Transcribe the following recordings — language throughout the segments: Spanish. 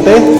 fuerte.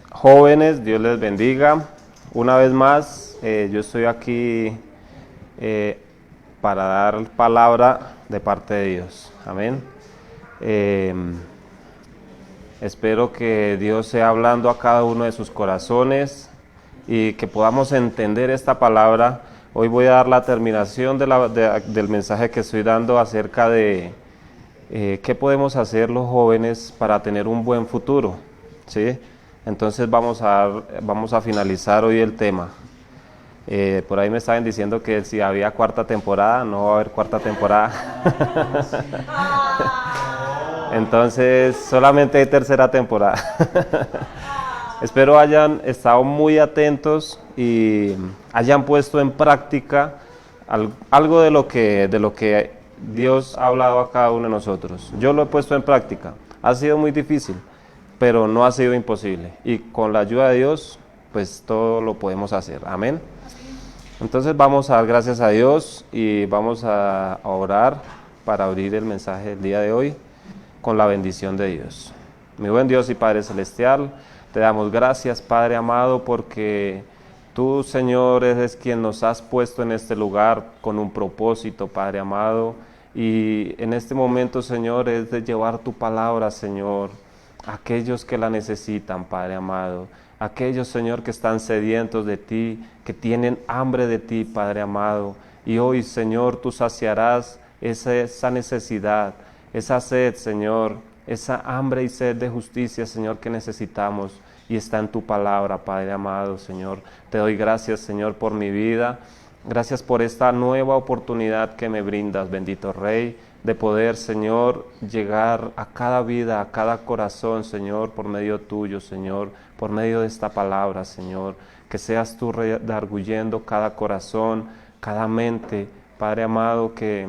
Jóvenes, Dios les bendiga. Una vez más, yo estoy aquí para dar palabra de parte de Dios. Amén. Espero que Dios sea hablando a cada uno de sus corazones y que podamos entender esta palabra. Hoy voy a dar la terminación del mensaje que estoy dando acerca de qué podemos hacer los jóvenes para tener un buen futuro, ¿sí? Entonces vamos a finalizar hoy el tema. Por ahí me estaban diciendo que si había cuarta temporada. No va a haber cuarta temporada. Entonces solamente hay tercera temporada. Espero hayan estado muy atentos y hayan puesto en práctica algo de lo que Dios ha hablado a cada uno de nosotros. Yo lo he puesto en práctica. Ha sido muy difícil, pero no ha sido imposible. Y con la ayuda de Dios, pues todo lo podemos hacer. Amén. Entonces vamos a dar gracias a Dios y vamos a orar para abrir el mensaje del día de hoy con la bendición de Dios. Mi buen Dios y Padre Celestial, te damos gracias, Padre amado, porque tú, Señor, eres quien nos has puesto en este lugar con un propósito, Padre amado. Y en este momento, Señor, es de llevar tu palabra, Señor, a aquellos que la necesitan, Padre amado. Aquellos, Señor, que están sedientos de ti, que tienen hambre de ti, Padre amado. Y hoy, Señor, tú saciarás esa necesidad, esa sed, Señor, esa hambre y sed de justicia, Señor, que necesitamos. Y está en tu palabra, Padre amado, Señor. Te doy gracias, Señor, por mi vida. Gracias por esta nueva oportunidad que me brindas, bendito Rey, de poder, Señor, llegar a cada vida, a cada corazón, Señor, por medio tuyo, Señor, por medio de esta palabra, Señor. Que seas tú redarguyendo cada corazón, cada mente, Padre amado, que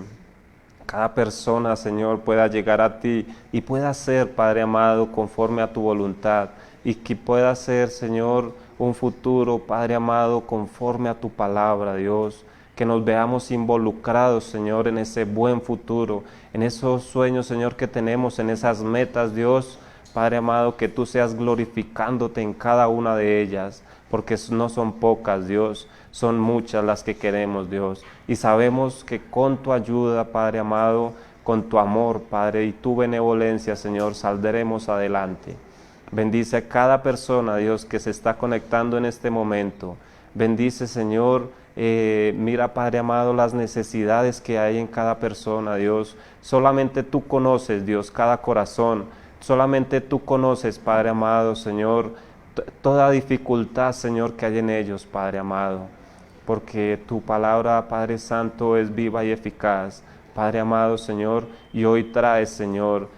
cada persona, Señor, pueda llegar a ti y pueda ser, Padre amado, conforme a tu voluntad, y que pueda ser, Señor, un futuro, Padre amado, conforme a tu palabra, Dios. Que nos veamos involucrados, Señor, en ese buen futuro, en esos sueños, Señor, que tenemos, en esas metas, Dios, Padre amado, que tú seas glorificándote en cada una de ellas, porque no son pocas, Dios, son muchas las que queremos, Dios. Y sabemos que con tu ayuda, Padre amado, con tu amor, Padre, y tu benevolencia, Señor, saldremos adelante. Bendice a cada persona, Dios, que se está conectando en este momento. Bendice, Señor, mira, Padre amado, las necesidades que hay en cada persona, Dios. Solamente tú conoces, Dios, cada corazón. Solamente tú conoces, Padre amado, Señor, toda dificultad, Señor, que hay en ellos, Padre amado. Porque tu palabra, Padre Santo, es viva y eficaz, Padre amado, Señor, y hoy trae, Señor,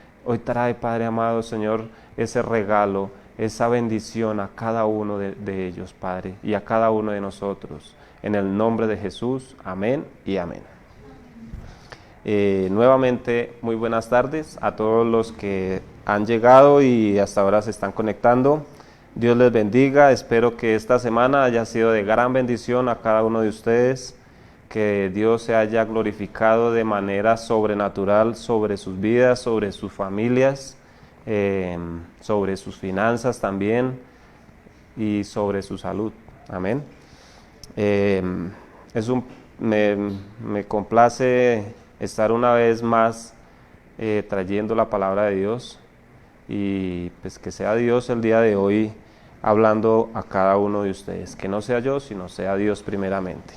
Padre amado, Señor, ese regalo, esa bendición a cada uno de ellos, Padre, y a cada uno de nosotros. En el nombre de Jesús, amén y amén. Nuevamente, muy buenas tardes a todos los que han llegado y hasta ahora se están conectando. Dios les bendiga, espero que esta semana haya sido de gran bendición a cada uno de ustedes, que Dios se haya glorificado de manera sobrenatural sobre sus vidas, sobre sus familias, sobre sus finanzas también y sobre su salud. Amén. Me complace estar una vez más trayendo la palabra de Dios y pues que sea Dios el día de hoy hablando a cada uno de ustedes, que no sea yo, sino sea Dios primeramente.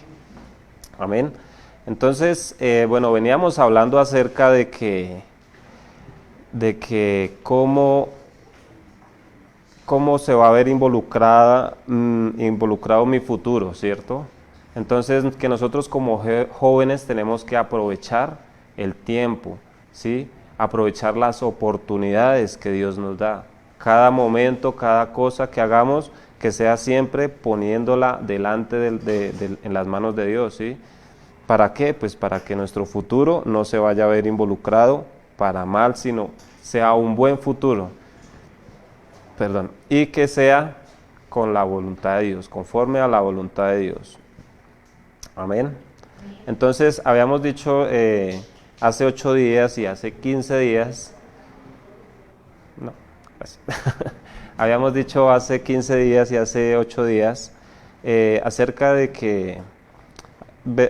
Amén. Entonces, bueno, veníamos hablando acerca de que cómo se va a ver involucrado mi futuro, ¿cierto? Entonces, que nosotros como jóvenes tenemos que aprovechar el tiempo, ¿sí? Aprovechar las oportunidades que Dios nos da. Cada momento, cada cosa que hagamos, que sea siempre poniéndola delante en las manos de Dios, ¿sí? ¿Para qué? Pues para que nuestro futuro no se vaya a ver involucrado para mal, sino sea un buen futuro. Y que sea con la voluntad de Dios, conforme a la voluntad de Dios. Amén. Entonces, habíamos dicho hace 8 días y hace 15 días, no, gracias. Habíamos dicho hace 15 días y hace 8 días acerca de que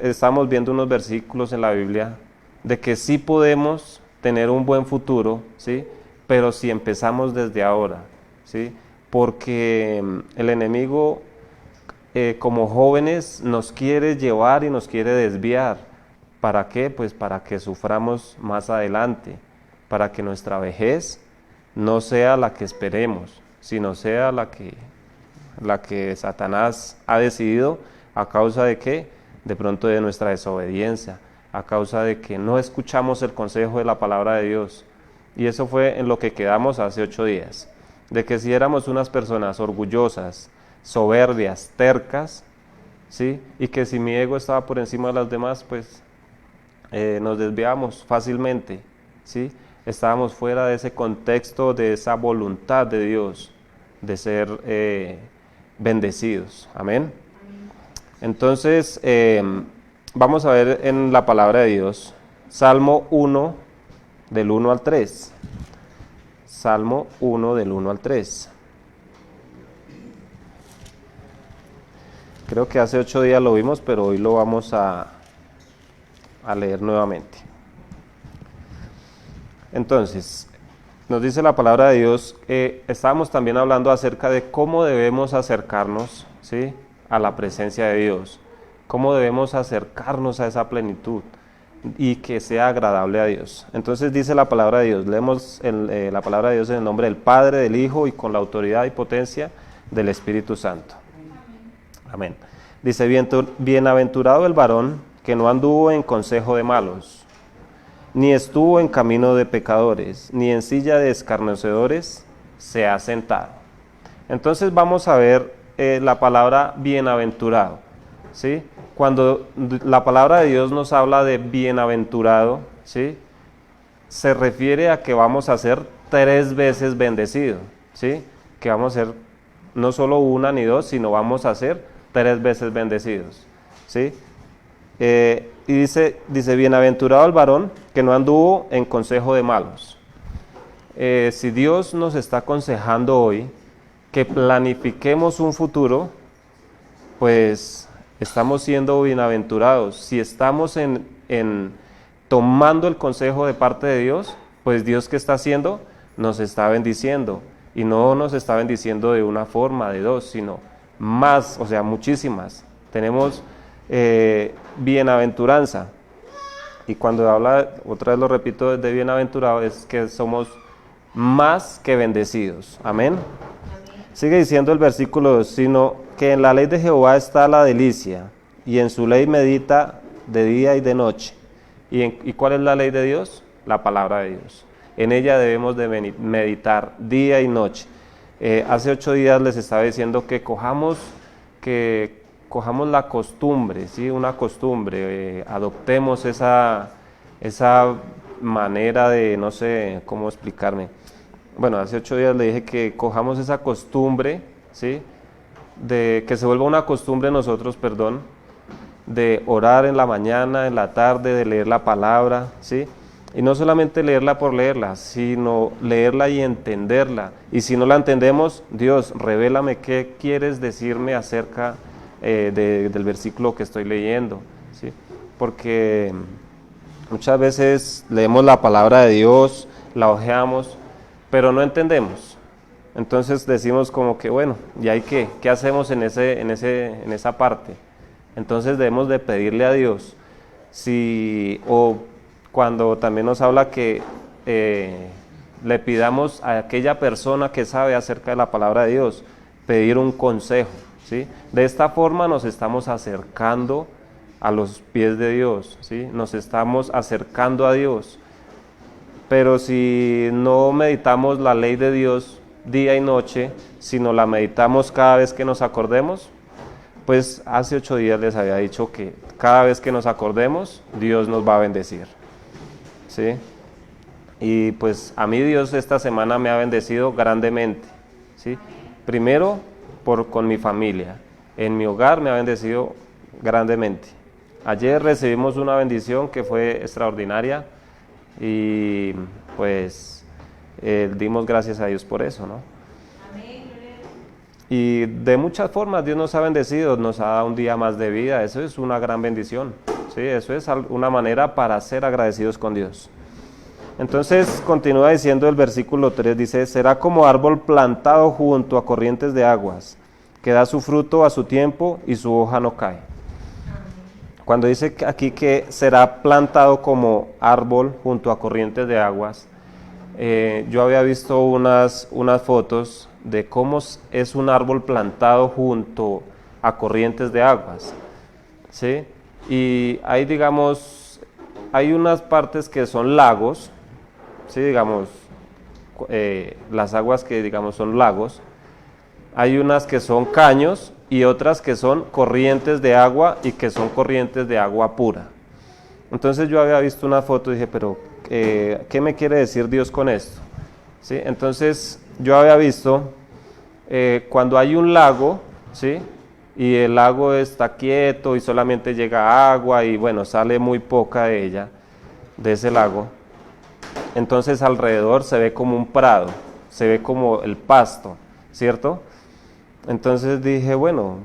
estamos viendo unos versículos en la Biblia de que sí podemos tener un buen futuro, ¿sí? Pero si empezamos desde ahora, ¿sí? Porque el enemigo como jóvenes nos quiere llevar y nos quiere desviar. ¿Para qué? Pues para que suframos más adelante, para que nuestra vejez no sea la que esperemos, sino sea la que Satanás ha decidido. ¿A causa de qué? De pronto de nuestra desobediencia, a causa de que no escuchamos el consejo de la palabra de Dios. Y eso fue en lo que quedamos hace 8 días, de que si éramos unas personas orgullosas, soberbias, tercas, ¿sí? Y que si mi ego estaba por encima de las demás, pues nos desviamos fácilmente, ¿sí? estábamos fuera de ese contexto, de esa voluntad de Dios, de ser bendecidos. Amén. Entonces, vamos a ver en la palabra de Dios, Salmo 1, del 1 al 3. Salmo 1, del 1 al 3. Creo que hace 8 días lo vimos, pero hoy lo vamos a leer nuevamente. Entonces, nos dice la palabra de Dios, estábamos también hablando acerca de cómo debemos acercarnos, ¿sí?, a la presencia de Dios, cómo debemos acercarnos a esa plenitud y que sea agradable a Dios. Entonces dice la palabra de Dios, leemos la palabra de Dios en el nombre del Padre, del Hijo y con la autoridad y potencia del Espíritu Santo. Amén. Dice, bienaventurado el varón que no anduvo en consejo de malos, ni estuvo en camino de pecadores, ni en silla de escarnecedores se ha sentado. Entonces vamos a ver la palabra bienaventurado, ¿sí? Cuando la palabra de Dios nos habla de bienaventurado, ¿sí?, se refiere a que vamos a ser 3 veces bendecidos, ¿sí?, que vamos a ser no solo una ni dos, sino vamos a ser 3 veces bendecidos, ¿sí? Y dice, bienaventurado el varón que no anduvo en consejo de malos. Si Dios nos está aconsejando hoy que planifiquemos un futuro, pues estamos siendo bienaventurados. Si estamos en tomando el consejo de parte de Dios, pues Dios, ¿qué está haciendo? Nos está bendiciendo. Y no nos está bendiciendo de una forma, de dos, sino más, o sea, muchísimas. Tenemos bienaventuranza. Y cuando habla, otra vez lo repito, de bienaventurado, es que somos más que bendecidos. Amén. Sigue diciendo el versículo 2, sino que en la ley de Jehová está la delicia, y en su ley medita de día y de noche. ¿Y cuál es la ley de Dios? La palabra de Dios. En ella debemos de meditar día y noche. Hace 8 días les estaba diciendo que cojamos la costumbre, ¿sí? Una costumbre, adoptemos esa manera de, no sé cómo explicarme. Bueno, hace 8 días le dije que cojamos esa costumbre, ¿sí?, de que se vuelva una costumbre en nosotros, de orar en la mañana, en la tarde, de leer la palabra, ¿sí? Y no solamente leerla por leerla, sino leerla y entenderla. Y si no la entendemos, Dios, revélame qué quieres decirme acerca del versículo que estoy leyendo, ¿sí? Porque muchas veces leemos la palabra de Dios, la hojeamos, pero no entendemos. Entonces decimos como que, bueno, ¿y ahí qué hacemos en esa parte? Entonces debemos de pedirle a Dios, o cuando también nos habla que le pidamos a aquella persona que sabe acerca de la palabra de Dios, pedir un consejo, ¿sí? De esta forma nos estamos acercando a los pies de Dios, ¿sí? Nos estamos acercando a Dios. Pero si no meditamos la ley de Dios día y noche, sino la meditamos cada vez que nos acordemos, pues hace 8 días les había dicho que cada vez que nos acordemos, Dios nos va a bendecir, ¿sí? Y pues a mí Dios esta semana me ha bendecido grandemente, ¿sí? Primero con mi familia, en mi hogar me ha bendecido grandemente. Ayer recibimos una bendición que fue extraordinaria y pues dimos gracias a Dios por eso, ¿no? Y de muchas formas Dios nos ha bendecido, nos ha dado un día más de vida, eso es una gran bendición, ¿sí? Eso es una manera para ser agradecidos con Dios. Entonces continúa diciendo el versículo 3, dice, será como árbol plantado junto a corrientes de aguas, que da su fruto a su tiempo y su hoja no cae. Cuando dice aquí que será plantado como árbol junto a corrientes de aguas, yo había visto unas fotos de cómo es un árbol plantado junto a corrientes de aguas, ¿sí? Y hay, digamos, hay unas partes que son lagos, ¿sí? Digamos, las aguas que, digamos, son lagos, hay unas que son caños y otras que son corrientes de agua y que son corrientes de agua pura. Entonces yo había visto una foto y dije, pero ¿qué me quiere decir Dios con esto? ¿Sí? Entonces, yo había visto cuando hay un lago, ¿sí? Y el lago está quieto y solamente llega agua y bueno, sale muy poca de ella, de ese lago. Entonces alrededor se ve como un prado, se ve como el pasto, ¿cierto? Entonces dije, bueno,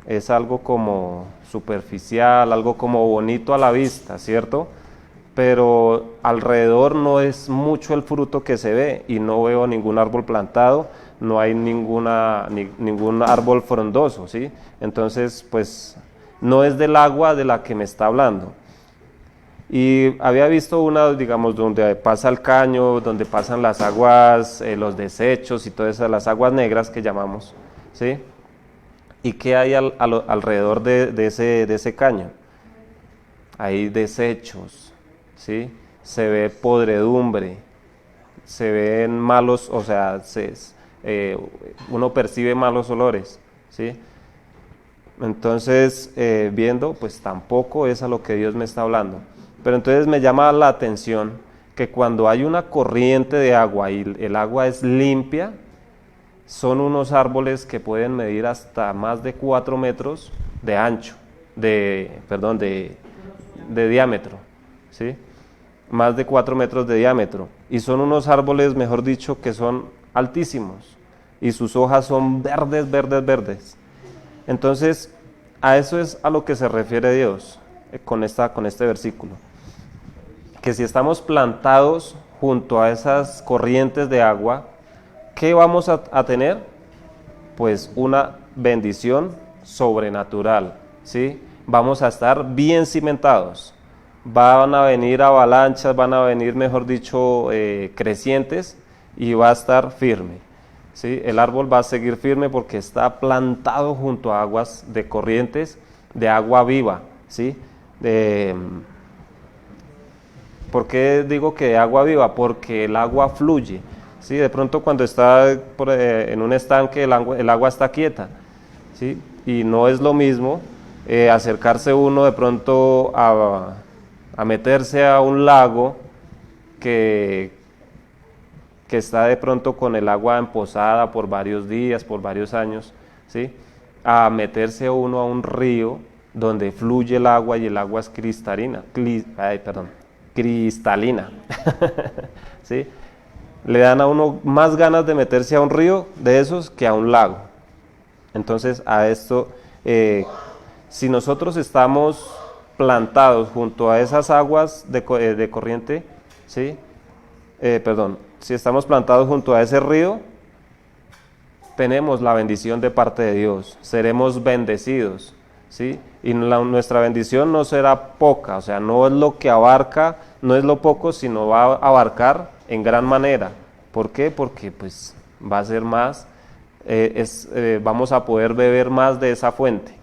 es algo como superficial, algo como bonito a la vista, ¿cierto? Pero alrededor no es mucho el fruto que se ve y no veo ningún árbol plantado, no hay ningún árbol frondoso, ¿sí? Entonces, pues, no es del agua de la que me está hablando. Y había visto una, digamos, donde pasa el caño, donde pasan las aguas, los desechos y todas esas, las aguas negras que llamamos, ¿sí? ¿Y qué hay alrededor de ese caño? Hay desechos, ¿sí? Se ve podredumbre, se ven malos, o sea, uno percibe malos olores, ¿sí? Entonces, viendo, pues tampoco es a lo que Dios me está hablando. Pero entonces me llama la atención que cuando hay una corriente de agua y el agua es limpia, son unos árboles que pueden medir hasta más de 4 metros de ancho, de diámetro, ¿sí? Más de 4 metros de diámetro. Y son unos árboles, mejor dicho, que son altísimos. Y sus hojas son verdes, verdes, verdes. Entonces, a eso es a lo que se refiere Dios con este versículo. Que si estamos plantados junto a esas corrientes de agua, ¿qué vamos a tener? Pues una bendición sobrenatural, ¿sí? Vamos a estar bien cimentados. Van a venir avalanchas, van a venir, mejor dicho, crecientes y va a estar firme, ¿sí? El árbol va a seguir firme porque está plantado junto a aguas de corrientes de agua viva, ¿sí? ¿Por qué digo que de agua viva? Porque el agua fluye, ¿sí? De pronto cuando está en un estanque el agua está quieta, ¿sí? Y no es lo mismo acercarse uno de pronto a meterse a un lago que está de pronto con el agua empozada por varios días, por varios años, ¿sí? A meterse uno a un río donde fluye el agua y el agua es cristalina, ¿sí? Le dan a uno más ganas de meterse a un río de esos que a un lago. Entonces, a esto, si nosotros estamos plantados junto a esas aguas de corriente, ¿sí? Si estamos plantados junto a ese río, tenemos la bendición de parte de Dios, seremos bendecidos, ¿sí? Y nuestra bendición no será poca, o sea, no es lo que abarca, no es lo poco, sino va a abarcar en gran manera. ¿Por qué? Porque pues va a ser más, vamos a poder beber más de esa fuente.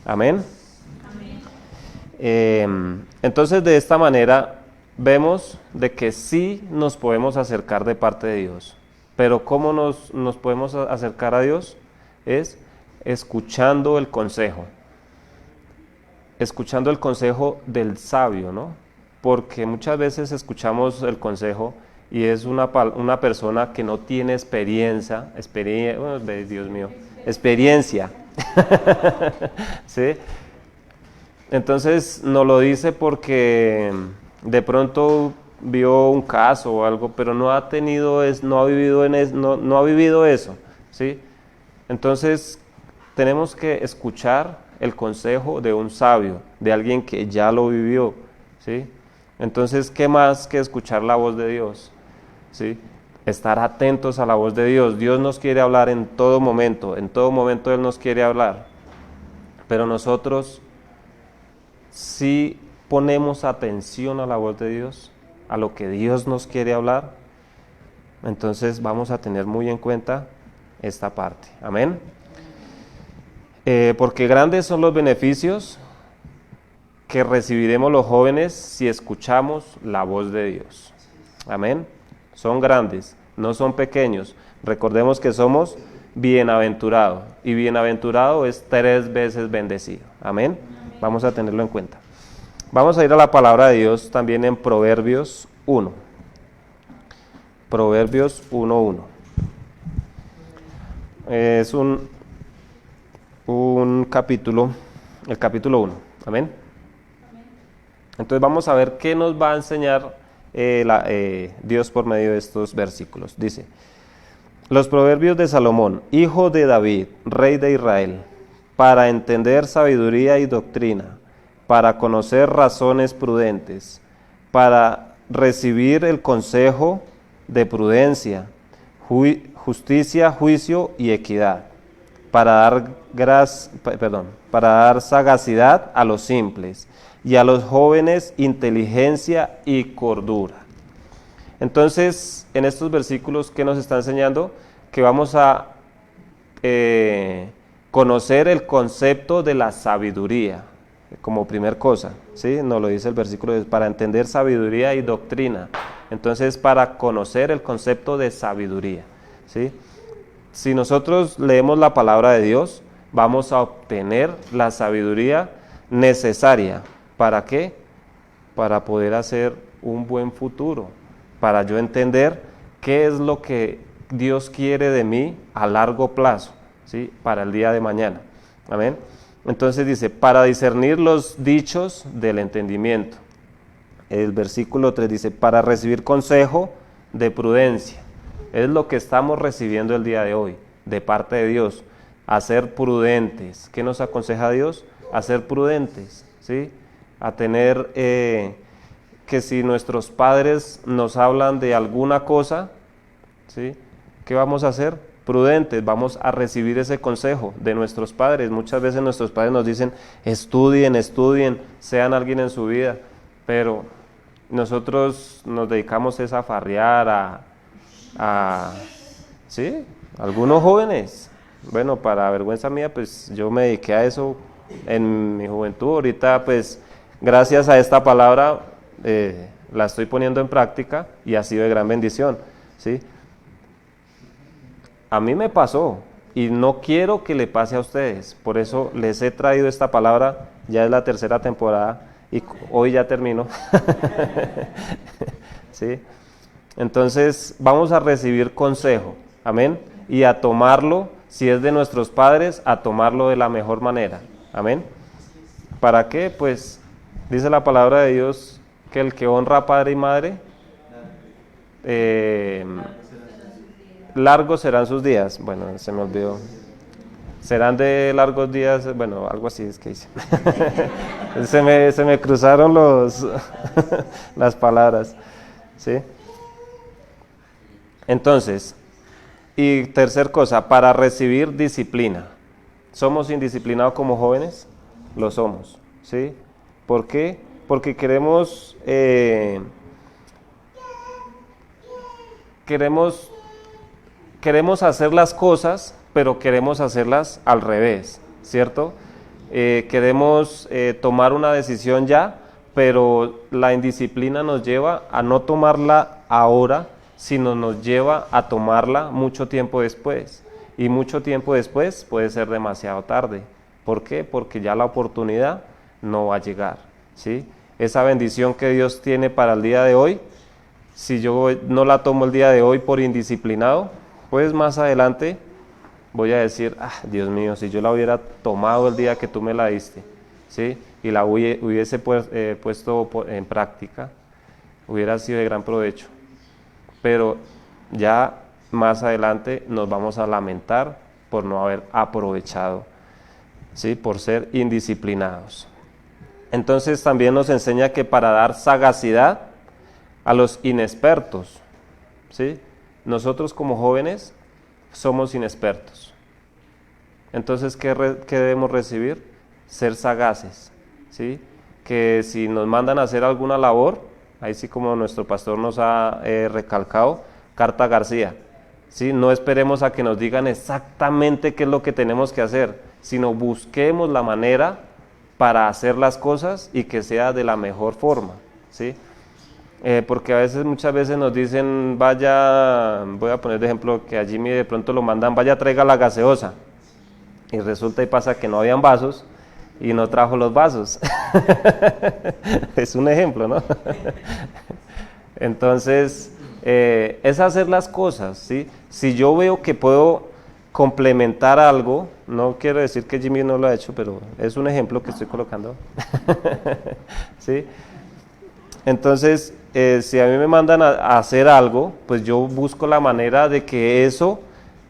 Amén. Entonces, de esta manera vemos de que sí nos podemos acercar de parte de Dios. Pero ¿cómo nos podemos acercar a Dios? Es escuchando el consejo. Escuchando el consejo del sabio, ¿no? Porque muchas veces escuchamos el consejo y es una persona que no tiene experiencia, ¿sí? Entonces nos lo dice porque de pronto vio un caso o algo, pero no ha vivido eso, ¿sí? Entonces tenemos que escuchar el consejo de un sabio, de alguien que ya lo vivió, ¿sí? Entonces, ¿qué más que escuchar la voz de Dios? ¿Sí? Estar atentos a la voz de Dios. Dios nos quiere hablar en todo momento Él nos quiere hablar, pero nosotros si ponemos atención a la voz de Dios, a lo que Dios nos quiere hablar, entonces vamos a tener muy en cuenta esta parte. Amén. Porque grandes son los beneficios que recibiremos los jóvenes si escuchamos la voz de Dios. Amén. Son grandes, no son pequeños. Recordemos que somos bienaventurados, y bienaventurado es 3 veces bendecido. Amén. Vamos a tenerlo en cuenta. Vamos a ir a la palabra de Dios también en Proverbios 1. Proverbios 1:1. Es un capítulo, el capítulo 1. Amén. Entonces vamos a ver qué nos va a enseñar Dios por medio de estos versículos. Dice: los proverbios de Salomón, hijo de David, rey de Israel, para entender sabiduría y doctrina, para conocer razones prudentes, para recibir el consejo de prudencia, justicia, juicio y equidad, para dar sagacidad a los simples y a los jóvenes inteligencia y cordura. Entonces, en estos versículos, ¿qué nos está enseñando? Que vamos a conocer el concepto de la sabiduría como primer cosa, ¿sí? Nos lo dice el versículo, para entender sabiduría y doctrina. Entonces, para conocer el concepto de sabiduría, ¿sí? Si nosotros leemos la palabra de Dios, vamos a obtener la sabiduría necesaria. ¿Para qué? Para poder hacer un buen futuro, para yo entender qué es lo que Dios quiere de mí a largo plazo, ¿sí? Para el día de mañana. Amén. Entonces dice, para discernir los dichos del entendimiento. El versículo 3 dice, para recibir consejo de prudencia. Es lo que estamos recibiendo el día de hoy, de parte de Dios, a ser prudentes. ¿Qué nos aconseja Dios? A ser prudentes, ¿sí? A tener, que si nuestros padres nos hablan de alguna cosa, ¿sí? ¿Qué vamos a hacer? Prudentes, vamos a recibir ese consejo de nuestros padres. Muchas veces nuestros padres nos dicen, estudien, sean alguien en su vida, pero nosotros nos dedicamos a farrear, ¿sí? Algunos jóvenes, bueno, para vergüenza mía, pues yo me dediqué a eso en mi juventud. Ahorita, pues, gracias a esta palabra, la estoy poniendo en práctica y ha sido de gran bendición, ¿sí? A mí me pasó y no quiero que le pase a ustedes, por eso les he traído esta palabra. Ya es la tercera temporada y hoy ya termino. ¿Sí? Entonces vamos a recibir consejo, amén, y a tomarlo, si es de nuestros padres, a tomarlo de la mejor manera, amén. ¿Para qué? Pues dice la palabra de Dios que el que honra a padre y madre, largos serán sus días. Bueno, se me olvidó. Serán de largos días, bueno, algo así es que dice. se me cruzaron las palabras, ¿sí? Entonces, y tercer cosa, para recibir disciplina. ¿Somos indisciplinados como jóvenes? Lo somos, ¿sí? ¿Por qué? Porque queremos hacer las cosas, pero queremos hacerlas al revés, ¿cierto? Queremos tomar una decisión ya, pero la indisciplina nos lleva a no tomarla ahora, sino nos lleva a tomarla mucho tiempo después. Y mucho tiempo después puede ser demasiado tarde. ¿Por qué? Porque ya la oportunidad no va a llegar, ¿sí? Esa bendición que Dios tiene para el día de hoy, si yo no la tomo el día de hoy por indisciplinado, pues más adelante voy a decir, Dios mío, si yo la hubiera tomado el día que tú me la diste, ¿sí? Y la hubiese puesto en práctica, hubiera sido de gran provecho. Pero ya más adelante nos vamos a lamentar por no haber aprovechado, ¿sí? Por ser indisciplinados. Entonces también nos enseña que para dar sagacidad a los inexpertos, ¿sí? Nosotros como jóvenes somos inexpertos. Entonces, ¿qué debemos recibir? Ser sagaces, ¿sí? Que si nos mandan a hacer alguna labor, ahí sí como nuestro pastor nos ha recalcado, carta García, ¿sí? No esperemos a que nos digan exactamente qué es lo que tenemos que hacer, sino busquemos la manera para hacer las cosas y que sea de la mejor forma, ¿sí? Porque muchas veces nos dicen, vaya, voy a poner de ejemplo que a Jimmy de pronto lo mandan, vaya, traiga la gaseosa, y resulta y pasa que no habían vasos y no trajo los vasos. Es un ejemplo, ¿no? Entonces, es hacer las cosas, ¿sí? Si yo veo que puedo complementar algo, no quiero decir que Jimmy no lo ha hecho, pero es un ejemplo que estoy colocando, ¿sí? Entonces, si a mí me mandan a hacer algo, pues yo busco la manera de que eso,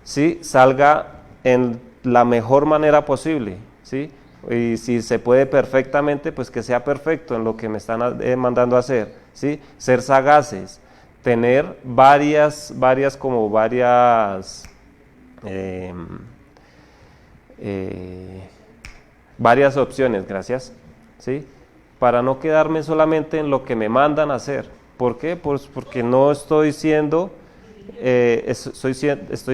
¿sí?, salga en la mejor manera posible, ¿sí? Y si se puede perfectamente, pues que sea perfecto en lo que me están mandando a hacer, ¿sí? Ser sagaces, tener varias eh, eh, varias opciones, gracias, ¿sí? Para no quedarme solamente en lo que me mandan a hacer. ¿Por qué? Pues porque no estoy siendo, estoy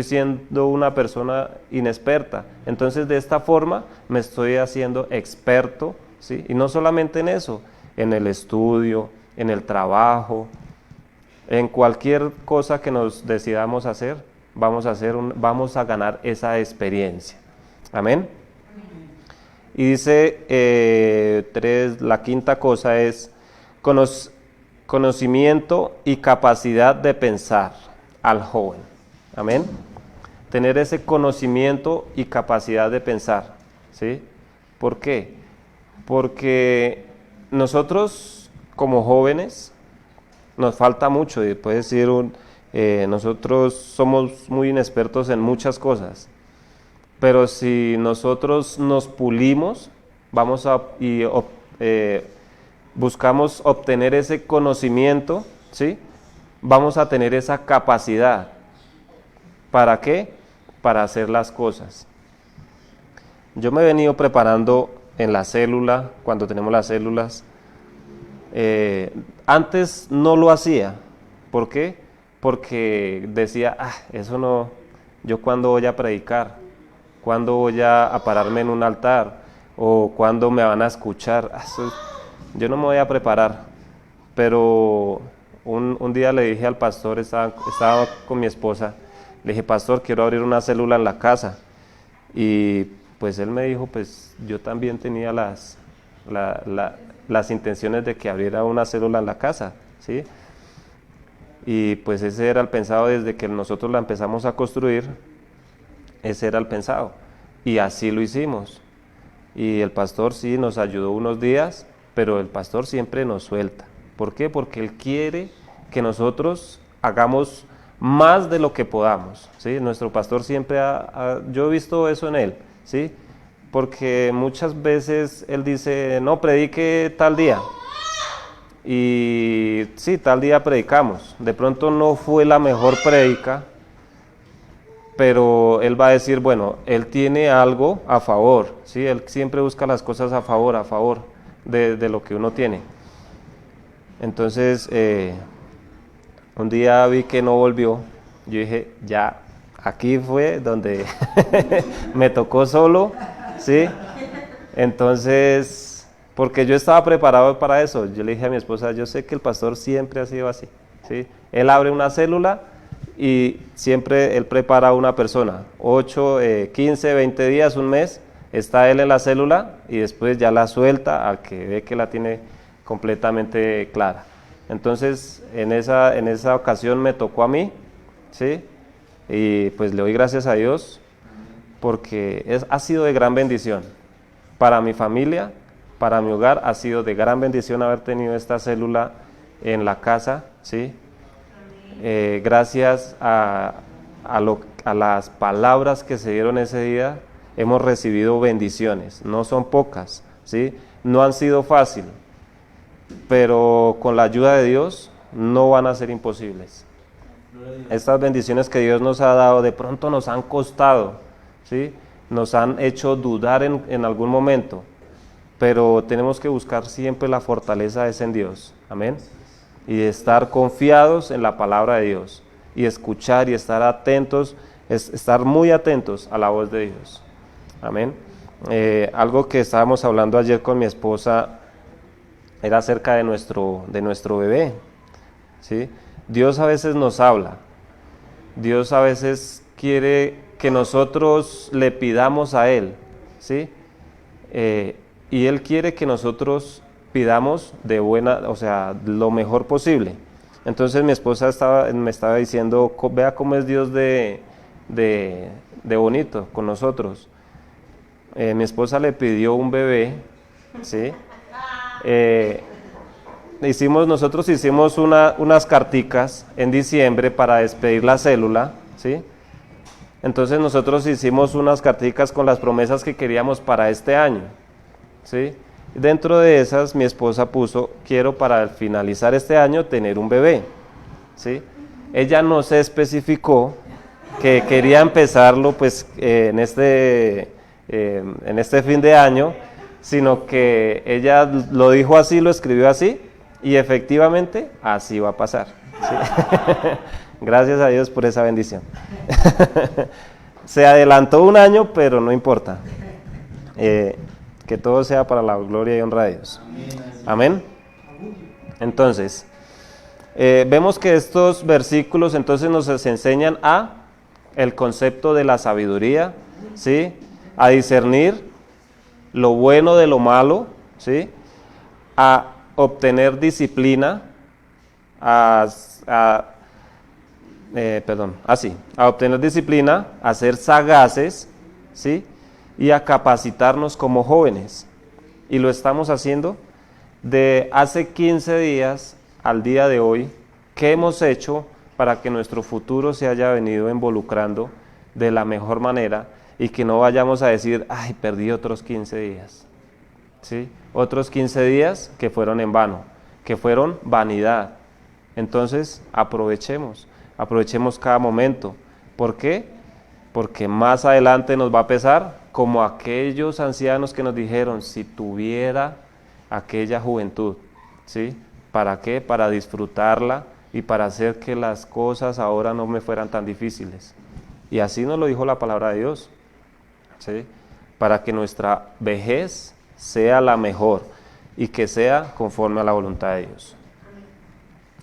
siendo una persona inexperta. Entonces, de esta forma me estoy haciendo experto, ¿sí? Y no solamente en eso, en el estudio, en el trabajo, en cualquier cosa que nos decidamos hacer, vamos a ganar esa experiencia. Amén. Y dice la quinta cosa es conocimiento y capacidad de pensar al joven. Amén. Tener ese conocimiento y capacidad de pensar, ¿sí? ¿Por qué? Porque nosotros como jóvenes nos falta mucho, y puede decir nosotros somos muy inexpertos en muchas cosas, pero si nosotros nos pulimos, buscamos obtener ese conocimiento, ¿sí? Vamos a tener esa capacidad. ¿Para qué? Para hacer las cosas. Yo me he venido preparando en la célula, cuando tenemos las células. Antes no lo hacía. ¿Por qué? Porque decía, eso no, yo cuándo voy a predicar, cuándo voy a pararme en un altar, o cuándo me van a escuchar, yo no me voy a preparar. Pero un día le dije al pastor, estaba con mi esposa, le dije, pastor, quiero abrir una célula en la casa. Y pues él me dijo, pues yo también tenía las intenciones de que abriera una célula en la casa, ¿sí? Y pues ese era el pensado desde que nosotros la empezamos a construir, ese era el pensado. Y así lo hicimos. Y el pastor sí nos ayudó unos días, pero el pastor siempre nos suelta. ¿Por qué? Porque él quiere que nosotros hagamos más de lo que podamos, ¿sí? Nuestro pastor siempre yo he visto eso en él, ¿sí? Porque muchas veces él dice, no, predique tal día. Y sí, tal día predicamos. De pronto no fue la mejor prédica, pero él va a decir, bueno, él tiene algo a favor, ¿sí? Él siempre busca las cosas a favor de lo que uno tiene. Entonces, un día vi que no volvió. Yo dije, ya, aquí fue donde me tocó solo, ¿sí? Entonces, porque yo estaba preparado para eso. Yo le dije a mi esposa, yo sé que el pastor siempre ha sido así, ¿sí? Él abre una célula y siempre él prepara a una persona. 8, 15, 20 días, un mes, está él en la célula y después ya la suelta al que ve que la tiene completamente clara. Entonces, en esa ocasión me tocó a mí, ¿sí? Y pues le doy gracias a Dios porque ha sido de gran bendición. Para mi familia, para mi hogar, ha sido de gran bendición haber tenido esta célula en la casa, ¿sí? Gracias a las palabras que se dieron ese día, hemos recibido bendiciones. No son pocas, ¿sí? No han sido fáciles, pero con la ayuda de Dios no van a ser imposibles. Estas bendiciones que Dios nos ha dado de pronto nos han costado, ¿sí? Nos han hecho dudar en algún momento, pero tenemos que buscar siempre la fortaleza en Dios, amén, y estar confiados en la palabra de Dios, y escuchar y estar atentos, estar muy atentos a la voz de Dios, amén. Algo que estábamos hablando ayer con mi esposa era acerca de nuestro bebé, ¿sí? Dios a veces nos habla, Dios a veces quiere que nosotros le pidamos a Él, ¿sí? Y Él quiere que nosotros pidamos lo mejor posible. Entonces mi esposa me estaba diciendo, vea cómo es Dios de bonito con nosotros. Mi esposa le pidió un bebé, ¿sí? Nosotros hicimos unas carticas en diciembre para despedir la célula, ¿sí? Entonces nosotros hicimos unas carticas con las promesas que queríamos para este año, ¿sí? Dentro de esas mi esposa puso, quiero para finalizar este año tener un bebé, ¿sí? Ella no se especificó que quería empezarlo pues en este fin de año, sino que ella lo dijo así, lo escribió así, y efectivamente así va a pasar, ¿sí? Gracias a Dios por esa bendición. Se adelantó un año, pero no importa. Que todo sea para la gloria y honra de Dios. Amén. Entonces, vemos que estos versículos entonces nos enseñan el concepto de la sabiduría, ¿sí? A discernir lo bueno de lo ¿sí? A obtener disciplina, a obtener disciplina, a ser sagaces, ¿sí? Y a capacitarnos como jóvenes. Y lo estamos haciendo de hace 15 días al día de hoy. ¿Qué hemos hecho para que nuestro futuro se haya venido involucrando de la mejor manera y que no vayamos a decir, ay, perdí otros 15 días? ¿Sí? Otros 15 días que fueron en vano, que fueron vanidad. Entonces, aprovechemos cada momento. ¿Por qué? Porque más adelante nos va a pesar, como aquellos ancianos que nos dijeron, si tuviera aquella juventud, ¿sí? ¿Para qué? Para disfrutarla y para hacer que las cosas ahora no me fueran tan difíciles. Y así nos lo dijo la palabra de Dios, ¿sí? Para que nuestra vejez sea la mejor y que sea conforme a la voluntad de Dios.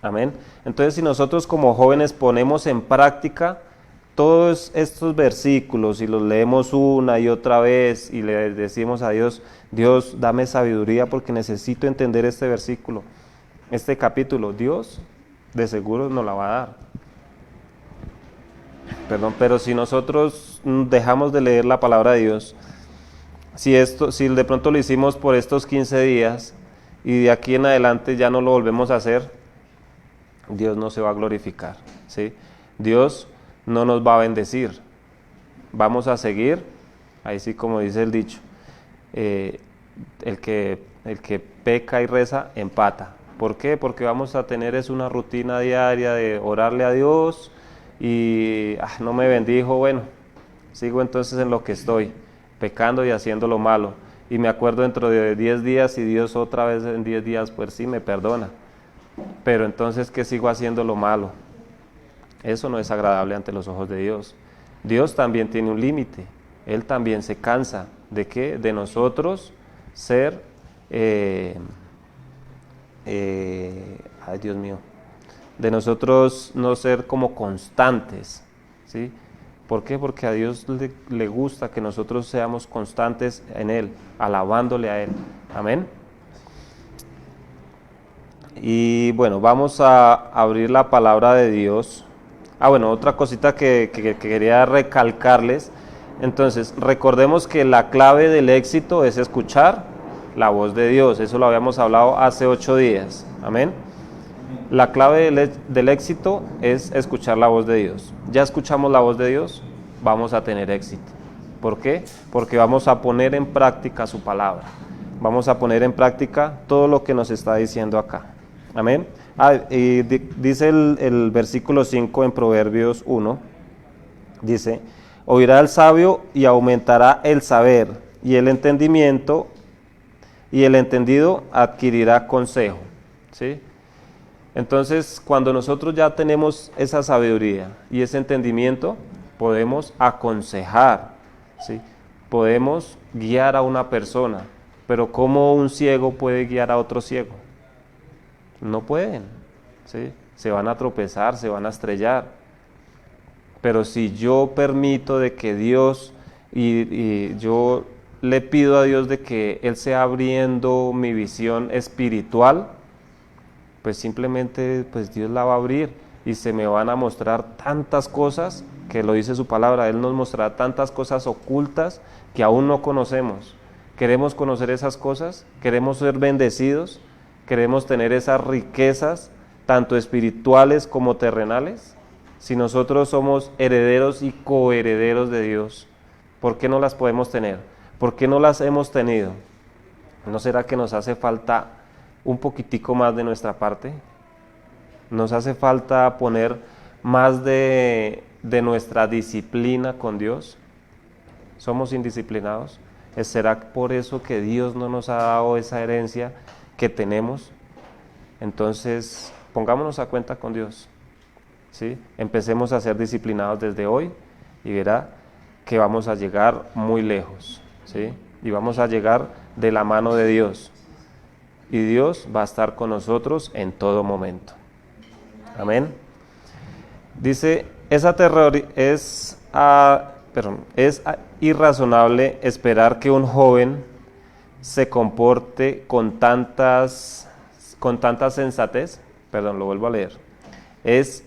Amén. Entonces, si nosotros como jóvenes ponemos en práctica todos estos versículos y los leemos una y otra vez y le decimos a Dios, Dios, dame sabiduría porque necesito entender este versículo, este capítulo, Dios de seguro nos la va a dar. Pero si nosotros dejamos de leer la palabra de Dios, si de pronto lo hicimos por estos 15 días y de aquí en adelante ya no lo volvemos a hacer, Dios no se va a glorificar, ¿sí? Dios no nos va a bendecir. Vamos a seguir, ahí sí como dice el dicho, el que peca y reza empata. ¿Por qué? Porque vamos a tener una rutina diaria de orarle a Dios y no me bendijo, bueno, sigo entonces en lo que estoy, pecando y haciendo lo malo. Y me acuerdo dentro de 10 días y Dios otra vez en 10 días, pues sí me perdona. Pero entonces, ¿qué sigo haciendo lo malo? Eso no es agradable ante los ojos de Dios. Dios también tiene un límite. Él también se cansa. ¿De qué? De nosotros ser, ay Dios mío, de nosotros no ser como constantes, ¿sí? ¿Por qué? Porque a Dios le gusta que nosotros seamos constantes en Él, alabándole a Él. Amén. Y bueno, vamos a abrir la palabra de Dios. Otra cosita que quería recalcarles. Entonces, recordemos que la clave del éxito es escuchar la voz de Dios. Eso lo habíamos hablado hace 8 días. Amén. La clave del éxito es escuchar la voz de Dios. Ya escuchamos la voz de Dios, vamos a tener éxito. ¿Por qué? Porque vamos a poner en práctica su palabra. Vamos a poner en práctica todo lo que nos está diciendo acá. Amén. Y dice el versículo 5 en Proverbios 1, dice, oirá el sabio y aumentará el saber, y el entendimiento, y el entendido adquirirá consejo. ¿Sí? Entonces, cuando nosotros ya tenemos esa sabiduría y ese entendimiento, podemos aconsejar, ¿sí? Podemos guiar a una persona, pero ¿cómo un ciego puede guiar a otro ciego? No pueden, ¿sí? Se van a tropezar, se van a estrellar. Pero si yo permito de que Dios, y yo le pido a Dios de que Él sea abriendo mi visión espiritual, pues simplemente pues Dios la va a abrir y se me van a mostrar tantas cosas, que lo dice su palabra, Él nos mostrará tantas cosas ocultas que aún no conocemos. ¿Queremos conocer esas cosas? ¿Queremos ser bendecidos? ¿Queremos tener esas riquezas, tanto espirituales como terrenales? Si nosotros somos herederos y coherederos de Dios, ¿por qué no las podemos tener? ¿Por qué no las hemos tenido? ¿No será que nos hace falta un poquitico más de nuestra parte? ¿Nos hace falta poner más de nuestra disciplina con Dios? ¿Somos indisciplinados? ¿Será por eso que Dios no nos ha dado esa herencia que tenemos? Entonces, pongámonos a cuenta con Dios, ¿sí? Empecemos a ser disciplinados desde hoy y verá que vamos a llegar muy lejos, ¿sí? Y vamos a llegar de la mano de Dios. Y Dios va a estar con nosotros en todo momento. Amén. Dice, es irrazonable esperar que un joven se comporte con tanta sensatez. Perdón, lo vuelvo a leer. Es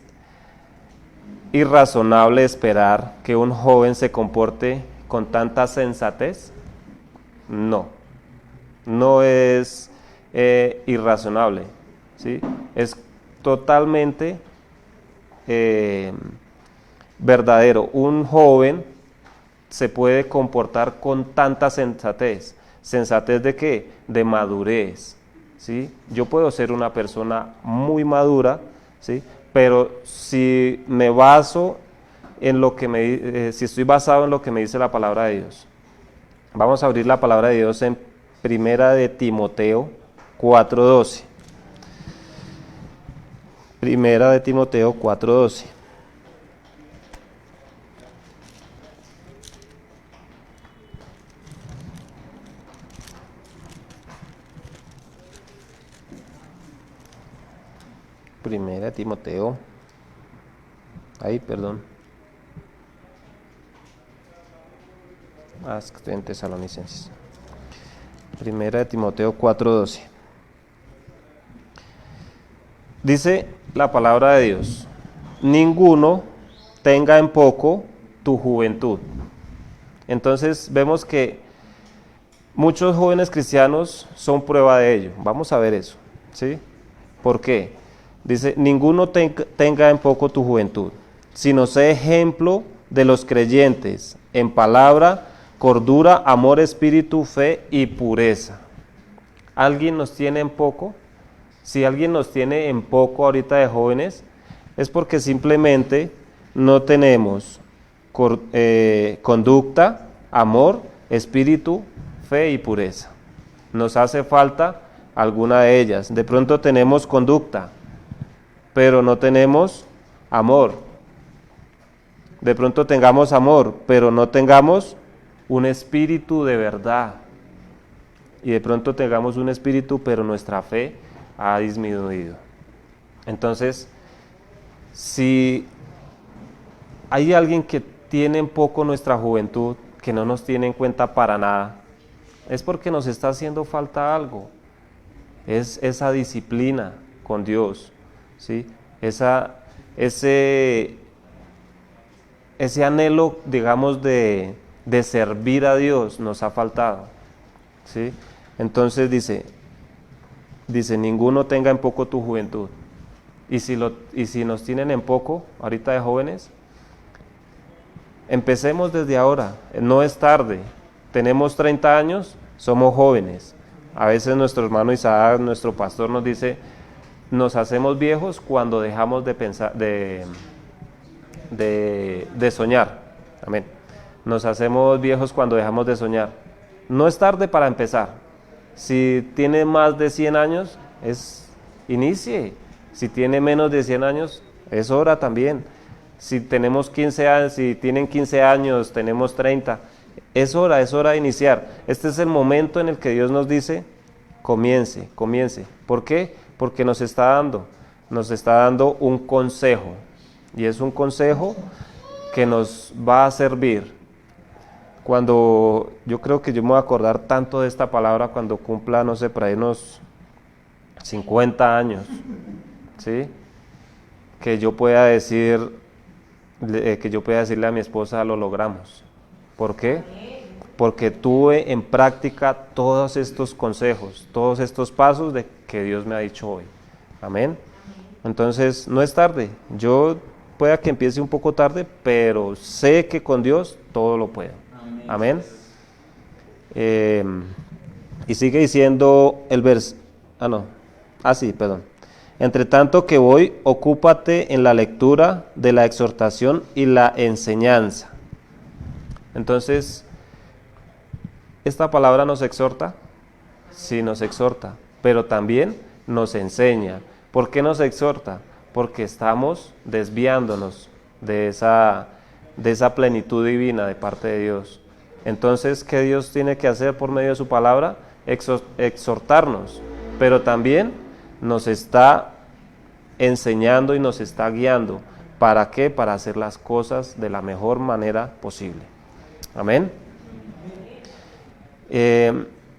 irrazonable esperar que un joven se comporte con tanta sensatez. No es irrazonable, ¿sí? Es totalmente verdadero. Un joven se puede comportar con tanta sensatez. ¿Sensatez de qué? De madurez, ¿sí? Yo puedo ser una persona muy madura, ¿sí? Pero si me baso en lo que si estoy basado en lo que me dice la palabra de Dios. Vamos a abrir la palabra de Dios en Primera de Timoteo 4:12. Primera de Timoteo 4:12. Primera de Timoteo. Perdón. Es que estoy en Tesalonicenses. Primera de Timoteo 4:12. Dice la palabra de Dios: ninguno tenga en poco tu juventud. Entonces vemos que muchos jóvenes cristianos son prueba de ello. Vamos a ver eso, ¿sí? ¿Por qué? Dice, ninguno tenga en poco tu juventud, sino sé ejemplo de los creyentes en palabra, cordura, amor, espíritu, fe y pureza. ¿Alguien nos tiene en poco? Si alguien nos tiene en poco ahorita de jóvenes, es porque simplemente no tenemos conducta, amor, espíritu, fe y pureza. Nos hace falta alguna de ellas. De pronto tenemos conducta, pero no tenemos amor. De pronto tengamos amor, pero no tengamos un espíritu de verdad. Y de pronto tengamos un espíritu, pero nuestra fe ha disminuido. Entonces, si hay alguien que tiene en poco nuestra juventud, que no nos tiene en cuenta para nada, es porque nos está haciendo falta algo. Es esa disciplina con Dios, ¿sí? Ese anhelo, digamos, de servir a Dios nos ha faltado, ¿sí? Entonces dice, ninguno tenga en poco tu juventud. Y si nos tienen en poco, ahorita de jóvenes, empecemos desde ahora, no es tarde. Tenemos 30 años, somos jóvenes. A veces nuestro hermano Isaac, nuestro pastor, nos dice, nos hacemos viejos cuando dejamos de pensar, de soñar. Amén. Nos hacemos viejos cuando dejamos de soñar. No es tarde para empezar. Si tiene más de 100 años, inicie. Si tiene menos de 100 años, es hora también. Si tenemos 15 años, si tienen 15 años, tenemos 30, es hora de iniciar. Este es el momento en el que Dios nos dice, comience. ¿Por qué? Porque nos está dando un consejo. Y es un consejo que nos va a servir. Yo creo que yo me voy a acordar tanto de esta palabra cuando cumpla, no sé, por ahí unos 50 años, ¿sí? Que yo pueda decir, que yo pueda decirle a mi esposa, lo logramos. ¿Por qué? Porque tuve en práctica todos estos consejos, todos estos pasos de que Dios me ha dicho hoy. Amén. Entonces, no es tarde. Yo pueda que empiece un poco tarde, pero sé que con Dios todo lo puedo. Amén. Y sigue diciendo el verso. Sí, perdón. Entre tanto que voy, ocúpate en la lectura de la exhortación y la enseñanza. Entonces, ¿esta palabra nos exhorta? Sí, nos exhorta, pero también nos enseña. ¿Por qué nos exhorta? Porque estamos desviándonos de esa plenitud divina de parte de Dios. Entonces, ¿qué Dios tiene que hacer por medio de su palabra? Exhortarnos, pero también nos está enseñando y nos está guiando. ¿Para qué? Para hacer las cosas de la mejor manera posible. Amén.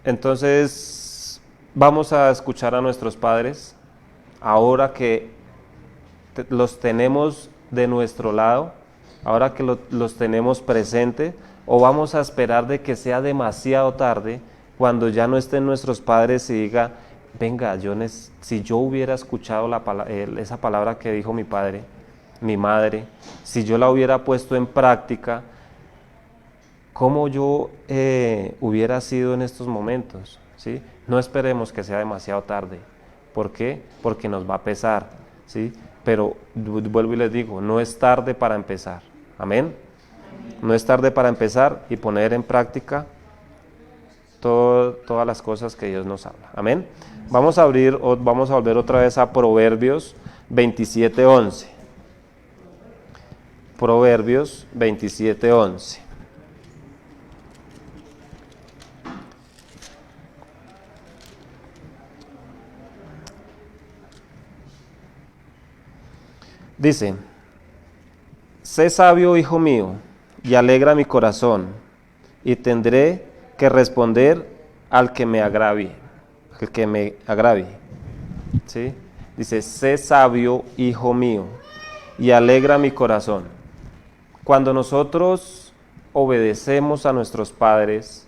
Entonces, vamos a escuchar a nuestros padres, ahora que los tenemos de nuestro lado, ahora que los tenemos presentes, o vamos a esperar de que sea demasiado tarde, cuando ya no estén nuestros padres y diga, venga, si yo hubiera escuchado esa palabra que dijo mi padre, mi madre, si yo la hubiera puesto en práctica, ¿cómo yo hubiera sido en estos momentos? ¿Sí? No esperemos que sea demasiado tarde. ¿Por qué? Porque nos va a pesar, ¿sí? Pero vuelvo y les digo, no es tarde para empezar. ¿Amén? No es tarde para empezar y poner en práctica todas las cosas que Dios nos habla. ¿Amén? Vamos a volver otra vez a Proverbios 27:11. Proverbios 27:11. Dice, sé sabio, hijo mío, y alegra mi corazón, y tendré que responder al que me agravie. ¿Sí? Dice, sé sabio, hijo mío, y alegra mi corazón. Cuando nosotros obedecemos a nuestros padres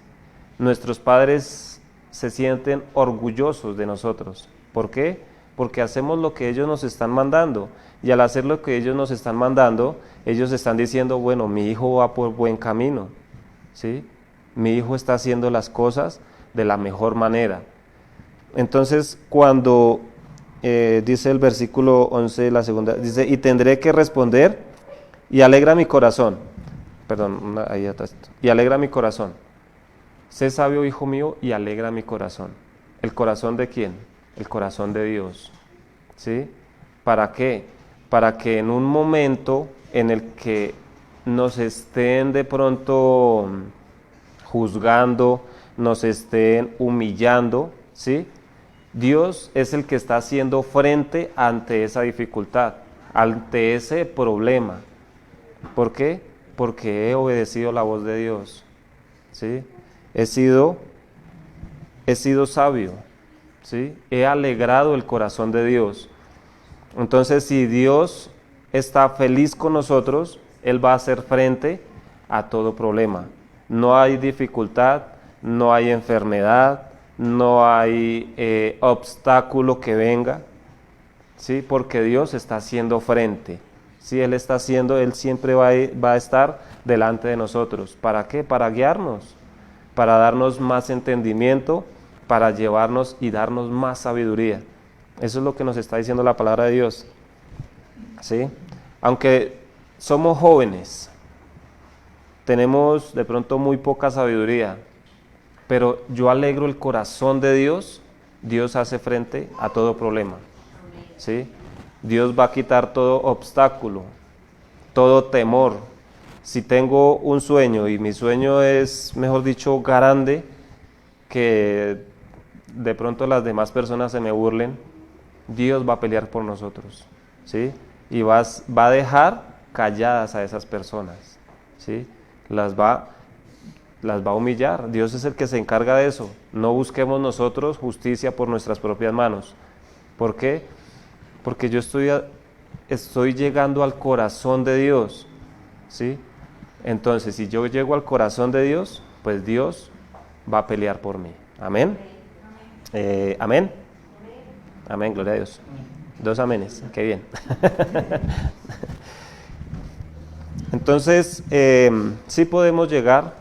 se sienten orgullosos de nosotros. ¿Por qué? Porque hacemos lo que ellos nos están mandando. Y al hacer lo que ellos nos están mandando, ellos están diciendo, bueno, mi hijo va por buen camino, ¿sí? Mi hijo está haciendo las cosas de la mejor manera. Entonces, cuando dice el versículo 11, la segunda, dice, y tendré que responder, y alegra mi corazón. Perdón, ahí atrás. Y alegra mi corazón. Sé sabio, hijo mío, y alegra mi corazón. ¿El corazón de quién? El corazón de Dios. ¿Sí? ¿Para qué? Para que en un momento en el que nos estén de pronto juzgando, nos estén humillando, ¿sí? Dios es el que está haciendo frente ante esa dificultad, ante ese problema. ¿Por qué? Porque he obedecido la voz de Dios, ¿sí? He sido sabio, ¿sí? He alegrado el corazón de Dios. Entonces, si Dios está feliz con nosotros, Él va a hacer frente a todo problema. No hay dificultad, no hay enfermedad, no hay obstáculo que venga, ¿sí? Porque Dios está haciendo frente. ¿Sí? Él siempre va a estar delante de nosotros. ¿Para qué? Para guiarnos, para darnos más entendimiento, para llevarnos y darnos más sabiduría. Eso es lo que nos está diciendo la palabra de Dios. ¿Sí? Aunque somos jóvenes, tenemos de pronto muy poca sabiduría, pero yo alegro el corazón de Dios. Dios hace frente a todo problema. ¿Sí? Dios va a quitar todo obstáculo, todo temor. Si tengo un sueño y mi sueño es, mejor dicho, grande, que de pronto las demás personas se me burlen, Dios va a pelear por nosotros, ¿sí? Y va a dejar calladas a esas personas, ¿sí? Las va a humillar. Dios es el que se encarga de eso. No busquemos nosotros justicia por nuestras propias manos, ¿Por qué? Porque yo estoy llegando al corazón de Dios, ¿sí? Entonces, si yo llego al corazón de Dios, pues Dios va a pelear por mí. Amén. Amén. Amén, gloria a Dios. 2 amenes, qué bien. Entonces, sí podemos llegar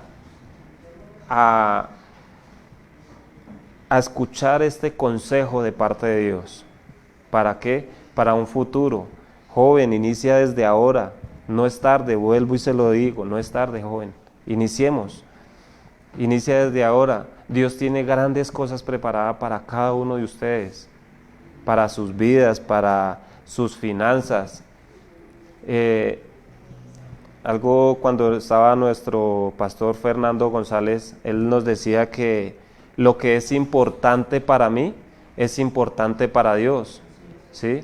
a escuchar este consejo de parte de Dios. ¿Para qué? Para un futuro. Joven, inicia desde ahora. No es tarde, vuelvo y se lo digo, no es tarde, joven. Iniciemos. Inicia desde ahora. Dios tiene grandes cosas preparadas para cada uno de ustedes, para sus vidas, para sus finanzas. Algo cuando estaba nuestro pastor Fernando González, él nos decía que lo que es importante para mí es importante para Dios, ¿sí?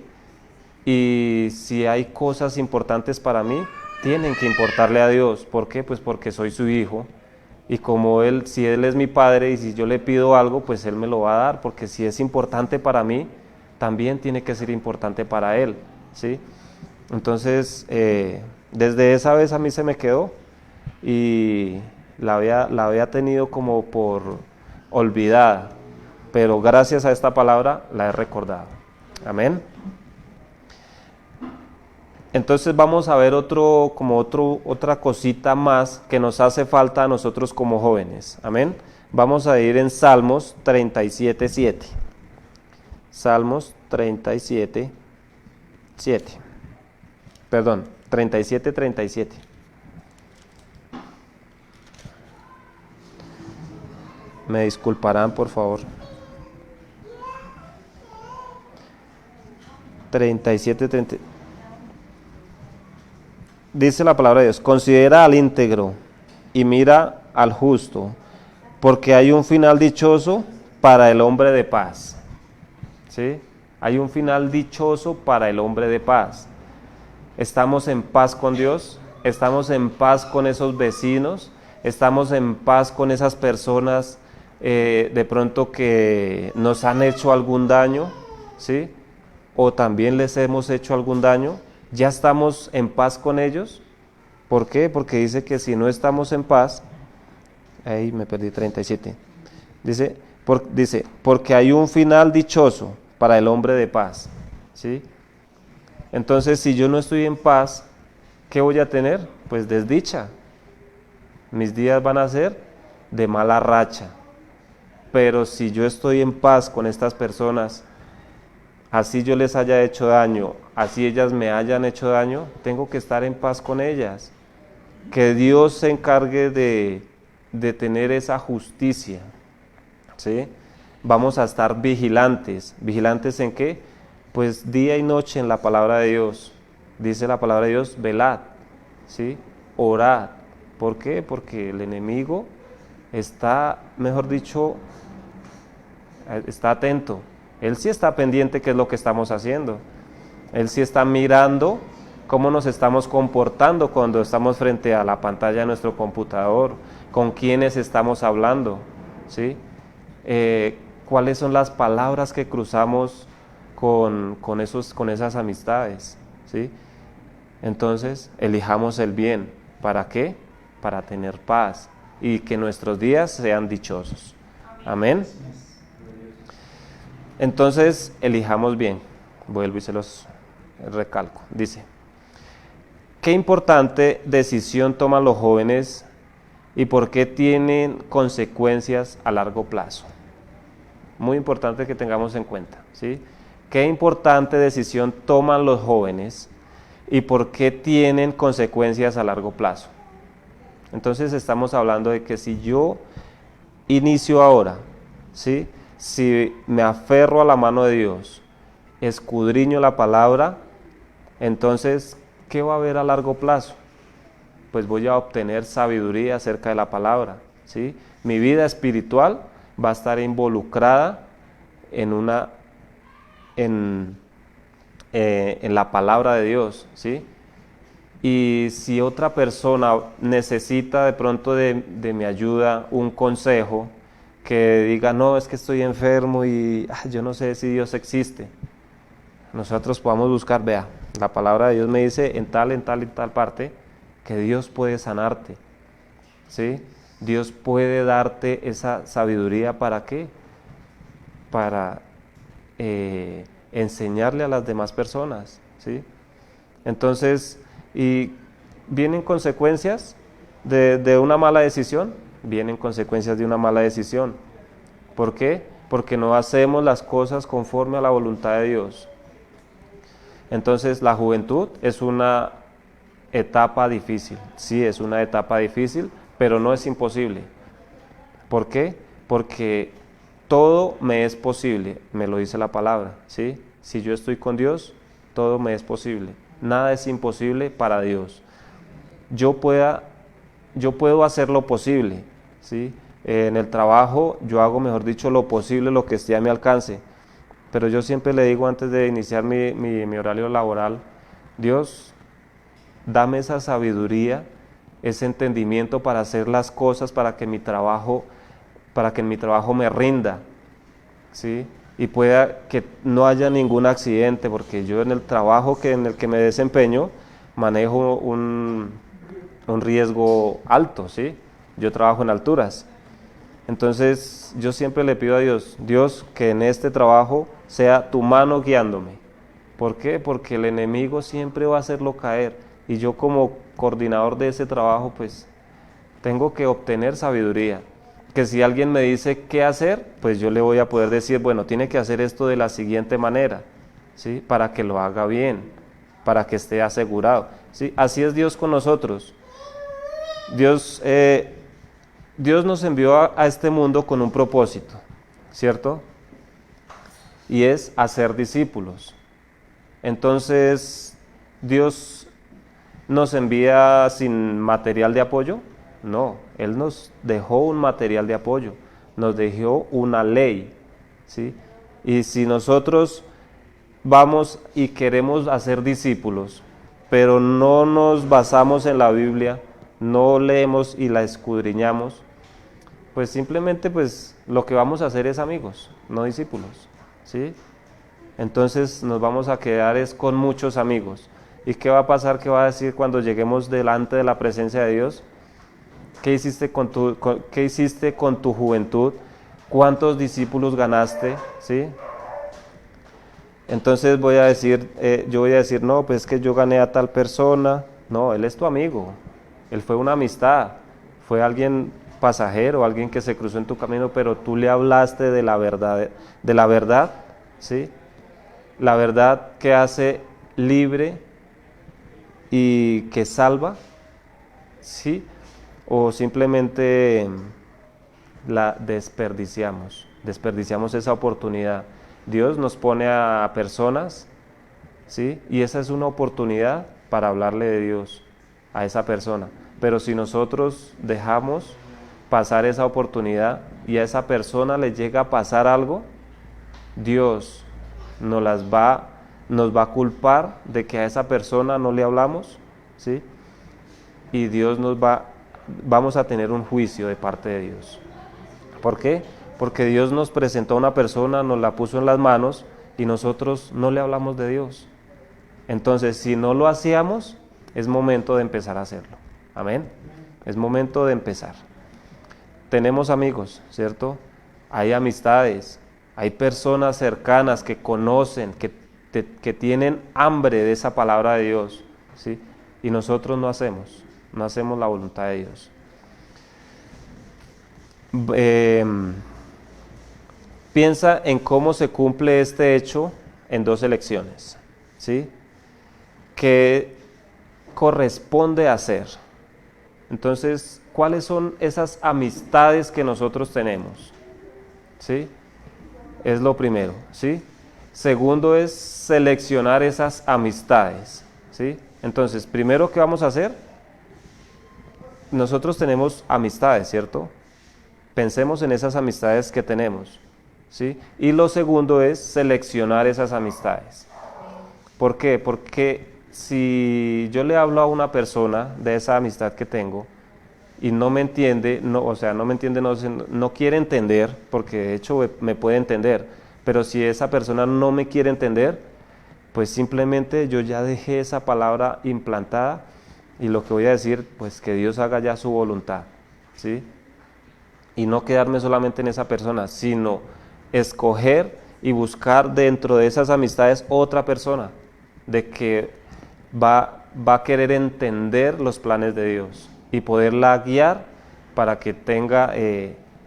Y si hay cosas importantes para mí, tienen que importarle a Dios. ¿Por qué? Pues porque soy su hijo. Y como si Él es mi padre y si yo le pido algo, pues Él me lo va a dar. Porque si es importante para mí, también tiene que ser importante para Él, ¿sí? Entonces, desde esa vez a mí se me quedó y la había tenido como por olvidada. Pero gracias a esta palabra la he recordado. Amén. Entonces vamos a ver otra cosita más que nos hace falta a nosotros como jóvenes. Amén. Vamos a ir en Salmos 37:7. Salmos 37:7. Perdón, 37:37. Me disculparán, por favor. 37:30. Dice la palabra de Dios: considera al íntegro y mira al justo, porque hay un final dichoso para el hombre de paz. ¿Sí? Hay un final dichoso para el hombre de paz. Estamos en paz con Dios, estamos en paz con esos vecinos, estamos en paz con esas personas de pronto que nos han hecho algún daño, ¿sí? O también les hemos hecho algún daño. ¿Ya estamos en paz con ellos? ¿Por qué? Porque dice que si no estamos en paz, ahí me perdí 37, dice, porque hay un final dichoso para el hombre de paz, ¿sí? Entonces, si yo no estoy en paz, ¿qué voy a tener? Pues desdicha. Mis días van a ser de mala racha. Pero si yo estoy en paz con estas personas, así yo les haya hecho daño, así ellas me hayan hecho daño, tengo que estar en paz con ellas. Que Dios se encargue de tener esa justicia, ¿sí? Vamos a estar vigilantes. ¿Vigilantes en qué? Pues día y noche en la palabra de Dios. Dice la palabra de Dios: velad, ¿sí? Orad. ¿Por qué? Porque el enemigo está, mejor dicho, está atento. Él sí está pendiente qué es lo que estamos haciendo. Él sí está mirando cómo nos estamos comportando cuando estamos frente a la pantalla de nuestro computador, con quiénes estamos hablando, ¿sí? Cuáles son las palabras que cruzamos con esas amistades, ¿sí? Entonces, elijamos el bien. ¿Para qué? Para tener paz y que nuestros días sean dichosos. Amén. Entonces, elijamos bien. Vuelvo y se los recalco. Dice: qué importante decisión toman los jóvenes y por qué tienen consecuencias a largo plazo. Muy importante que tengamos en cuenta, ¿sí? Qué importante decisión toman los jóvenes y por qué tienen consecuencias a largo plazo. Entonces estamos hablando de que si yo inicio ahora, ¿sí? Si me aferro a la mano de Dios, escudriño la palabra, entonces, ¿qué va a haber a largo plazo? Pues voy a obtener sabiduría acerca de la palabra, ¿sí? Mi vida espiritual va a estar involucrada en la palabra de Dios, ¿sí? Y si otra persona necesita de pronto de mi ayuda, un consejo, que diga: no, es que estoy enfermo y yo no sé si Dios existe. nosotros podamos buscar, vea, la palabra de Dios me dice en tal parte, que Dios puede sanarte, ¿sí? Dios puede darte esa sabiduría, ¿para qué? Para enseñarle a las demás personas, ¿sí? Entonces, y vienen consecuencias de una mala decisión, vienen consecuencias de una mala decisión. ¿Por qué? Porque no hacemos las cosas conforme a la voluntad de Dios. Entonces, la juventud es una etapa difícil, sí, es una etapa difícil, pero no es imposible. ¿Por qué? Porque todo me es posible, me lo dice la palabra, ¿sí? Si yo estoy con Dios, todo me es posible. Nada es imposible para Dios. Yo puedo hacer lo posible, ¿sí? En el trabajo yo hago, mejor dicho, lo posible, lo que esté a mi alcance. Pero yo siempre le digo antes de iniciar mi horario laboral, Dios, dame esa sabiduría, ese entendimiento para hacer las cosas, para que en mi trabajo me rinda, ¿sí? Y pueda que no haya ningún accidente, porque yo en el trabajo en el que me desempeño manejo un riesgo alto, ¿sí? Yo trabajo en alturas. Entonces yo siempre le pido a Dios, Dios, que en este trabajo sea tu mano guiándome. ¿Por qué? Porque el enemigo siempre va a hacerlo caer, y yo como coordinador de ese trabajo, pues tengo que obtener sabiduría. Que si alguien me dice qué hacer, pues yo le voy a poder decir, bueno, tiene que hacer esto de la siguiente manera, ¿sí? Para que lo haga bien, para que esté asegurado, ¿sí? Así es Dios con nosotros. Dios nos envió a este mundo con un propósito, ¿cierto? Y es hacer discípulos. Entonces, ¿Dios nos envía sin material de apoyo? No, Él nos dejó un material de apoyo, nos dejó una ley, ¿sí? Y si nosotros vamos y queremos hacer discípulos, pero no nos basamos en la Biblia, no leemos y la escudriñamos, pues simplemente pues lo que vamos a hacer es amigos, no discípulos, ¿sí? Entonces nos vamos a quedar es con muchos amigos. ¿Y qué va a pasar? ¿Qué va a decir cuando lleguemos delante de la presencia de Dios? ¿Qué hiciste con tu juventud? ¿Cuántos discípulos ganaste? ¿Sí? Entonces yo voy a decir, no, pues es que yo gané a tal persona. No, él es tu amigo. Él fue una amistad. Fue alguien pasajero, alguien que se cruzó en tu camino, pero tú le hablaste de la verdad, ¿sí? La verdad que hace libre y que salva, ¿sí? O simplemente la desperdiciamos esa oportunidad. Dios nos pone a personas, ¿sí? Y esa es una oportunidad para hablarle de Dios a esa persona. Pero si nosotros dejamos pasar esa oportunidad y a esa persona le llega a pasar algo, Dios nos va a culpar de que a esa persona no le hablamos, ¿sí? Y vamos a tener un juicio de parte de Dios. ¿Por qué? Porque Dios nos presentó a una persona, nos la puso en las manos y nosotros no le hablamos de Dios. Entonces, si no lo hacíamos, es momento de empezar a hacerlo. Amén. Es momento de empezar. Tenemos amigos, ¿cierto? Hay amistades, hay personas cercanas que conocen, que tienen hambre de esa palabra de Dios, ¿sí? Y nosotros no hacemos la voluntad de Dios. Piensa en cómo se cumple este hecho en 2 elecciones, ¿sí? ¿Qué corresponde hacer? Entonces, ¿cuáles son esas amistades que nosotros tenemos? ¿Sí? Es lo primero, ¿sí? Segundo es seleccionar esas amistades, ¿sí? Entonces, primero, ¿qué vamos a hacer? Nosotros tenemos amistades, ¿cierto? Pensemos en esas amistades que tenemos, ¿sí? Y lo segundo es seleccionar esas amistades. ¿Por qué? Porque si yo le hablo a una persona de esa amistad que tengo y no me entiende, no quiere entender, porque de hecho me puede entender, pero si esa persona no me quiere entender, pues simplemente yo ya dejé esa palabra implantada y lo que voy a decir, pues que Dios haga ya su voluntad, ¿sí? Y no quedarme solamente en esa persona, sino escoger y buscar dentro de esas amistades otra persona, de que va a querer entender los planes de Dios y poderla guiar para que tenga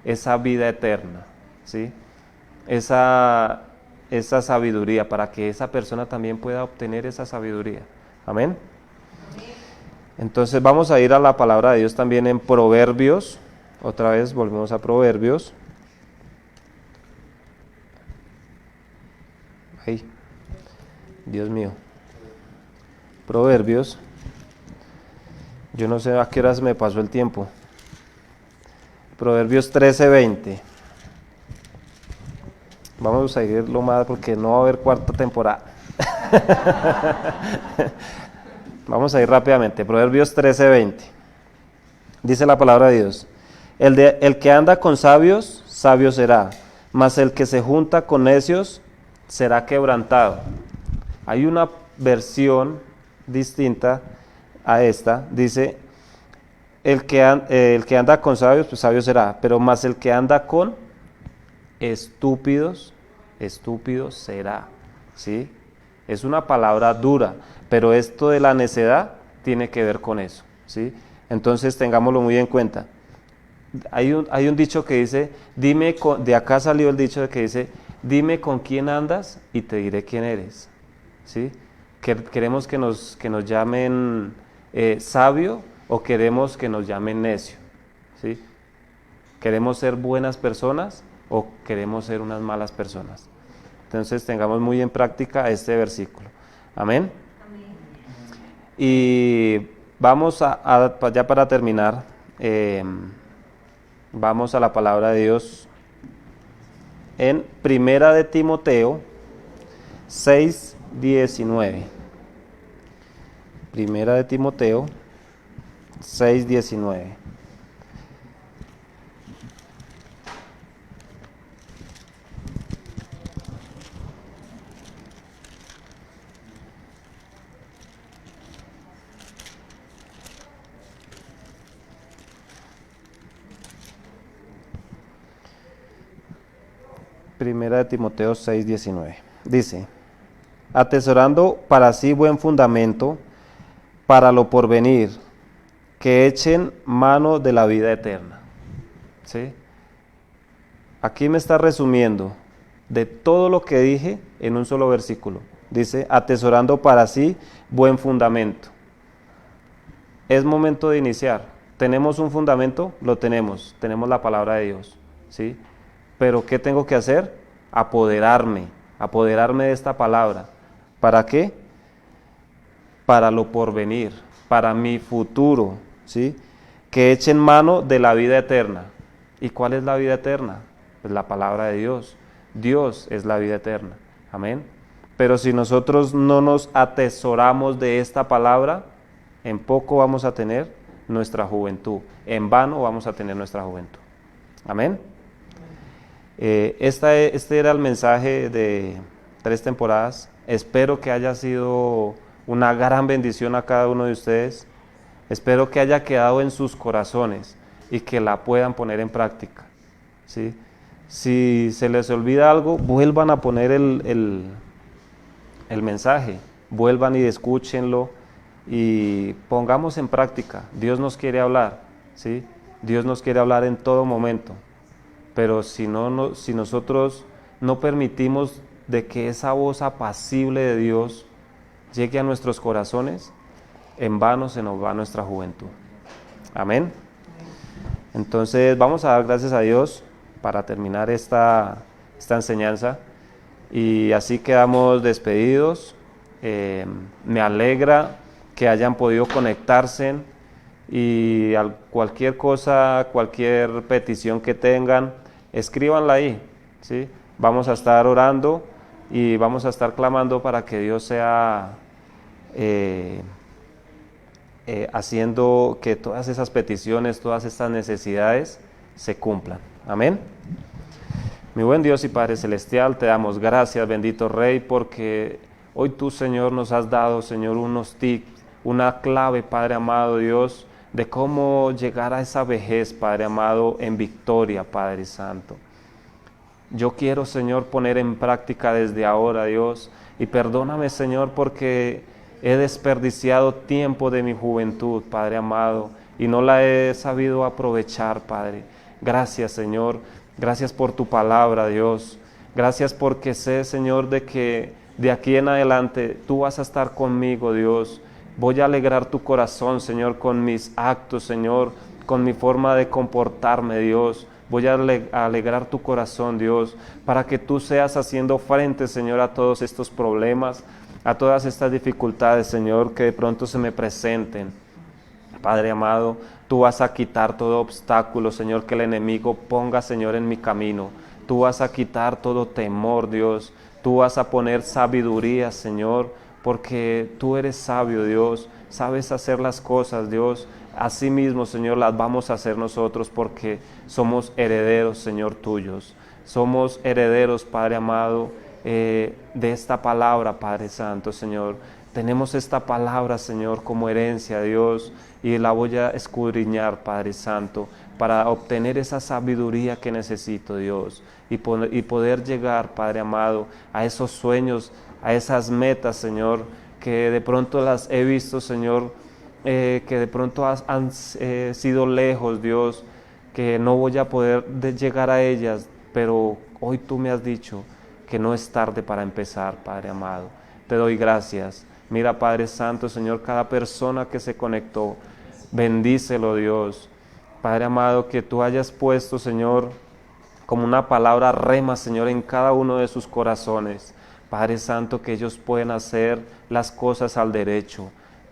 esa vida eterna, ¿sí? Esa sabiduría, para que esa persona también pueda obtener esa sabiduría. Amén. Entonces vamos a ir a la palabra de Dios también en Proverbios. Otra vez volvemos a Proverbios. Ay, Dios mío. Proverbios. Yo no sé a qué horas me pasó el tiempo. Proverbios 13:20. Vamos a irlo más porque no va a haber cuarta temporada. Vamos a ir rápidamente. Proverbios 13:20. Dice la palabra de Dios. El que anda con sabios, sabio será, mas el que se junta con necios será quebrantado. Hay una versión distinta a esta, dice, el que anda con sabios, pues sabio será, pero más el que anda con estúpidos, estúpido será, ¿sí? Es una palabra dura, pero esto de la necedad tiene que ver con eso, ¿sí? Entonces tengámoslo muy en cuenta. Hay un dicho que dice, de acá salió el dicho que dice, dime con quién andas y te diré quién eres, ¿sí? Queremos que nos llamen sabio o queremos que nos llamen necio, ¿sí? ¿Queremos ser buenas personas o queremos ser unas malas personas? Entonces tengamos muy en práctica este versículo. Amén. Amén. Y vamos ya para terminar, vamos a la palabra de Dios en Primera de Timoteo 6:19. Primera de Timoteo 6:19. Primera de Timoteo 6:19. Dice, atesorando para sí buen fundamento para lo porvenir, que echen mano de la vida eterna. ¿Sí? Aquí me está resumiendo de todo lo que dije en un solo versículo. Dice, atesorando para sí buen fundamento. Es momento de iniciar. ¿Tenemos un fundamento? Lo tenemos. Tenemos la palabra de Dios. ¿Sí? Pero ¿qué tengo que hacer? Apoderarme de esta palabra. ¿Para qué? Para lo porvenir, para mi futuro, ¿sí? Que echen mano de la vida eterna. ¿Y cuál es la vida eterna? Pues la palabra de Dios. Dios es la vida eterna. Amén. Pero si nosotros no nos atesoramos de esta palabra, en poco vamos a tener nuestra juventud. En vano vamos a tener nuestra juventud. Amén. Este era el mensaje de 3 temporadas. Espero que haya sido una gran bendición a cada uno de ustedes. Espero que haya quedado en sus corazones y que la puedan poner en práctica, ¿sí? Si se les olvida algo, vuelvan a poner el mensaje, vuelvan y escúchenlo y pongamos en práctica. Dios nos quiere hablar, ¿sí? Dios nos quiere hablar en todo momento. Pero si nosotros no permitimos de que esa voz apacible de Dios llegue a nuestros corazones, en vano se nos va nuestra juventud. Amén. Entonces vamos a dar gracias a Dios para terminar esta enseñanza y así quedamos despedidos. Me alegra que hayan podido conectarse y cualquier cosa, cualquier petición que tengan, escríbanla ahí, ¿sí? Vamos a estar orando y vamos a estar clamando para que Dios sea haciendo que todas esas peticiones, todas estas necesidades se cumplan. Amén. Mi buen Dios y Padre Celestial, te damos gracias, bendito Rey, porque Hoy tú, Señor, nos has dado, Señor, unos tips, una clave, Padre amado Dios, de cómo llegar a esa vejez, Padre amado, en victoria, Padre Santo. Yo quiero, Señor, poner en práctica desde ahora, Dios, y perdóname, Señor, porque he desperdiciado tiempo de mi juventud, Padre amado, y no la he sabido aprovechar, Padre. Gracias, Señor, gracias por tu palabra, Dios. Gracias porque sé, Señor, de que de aquí en adelante tú vas a estar conmigo, Dios. Voy a alegrar tu corazón, Señor, con mis actos, Señor, con mi forma de comportarme, Dios. Voy a alegrar tu corazón, Dios, para que tú seas haciendo frente, Señor, a todos estos problemas, a todas estas dificultades, Señor, que de pronto se me presenten. Padre amado, tú vas a quitar todo obstáculo, Señor, que el enemigo ponga, Señor, en mi camino. Tú vas a quitar todo temor, Dios. Tú vas a poner sabiduría, Señor, porque tú eres sabio, Dios. Sabes hacer las cosas, Dios. Asimismo, Señor, las vamos a hacer nosotros porque somos herederos, Señor, tuyos. Somos herederos, Padre amado, de esta palabra, Padre Santo, Señor. Tenemos esta palabra, Señor, como herencia, Dios, y la voy a escudriñar, Padre Santo, para obtener esa sabiduría que necesito, Dios, y poder llegar, Padre amado, a esos sueños, a esas metas, Señor, que de pronto las he visto, Señor, que de pronto han sido lejos, Dios, que no voy a poder llegar a ellas, pero hoy tú me has dicho que no es tarde para empezar, Padre amado. Te doy gracias. Mira, Padre Santo, Señor, cada persona que se conectó, bendícelo, Dios. Padre amado, que tú hayas puesto, Señor, como una palabra rema, Señor, en cada uno de sus corazones. Padre Santo, que ellos puedan hacer las cosas al derecho.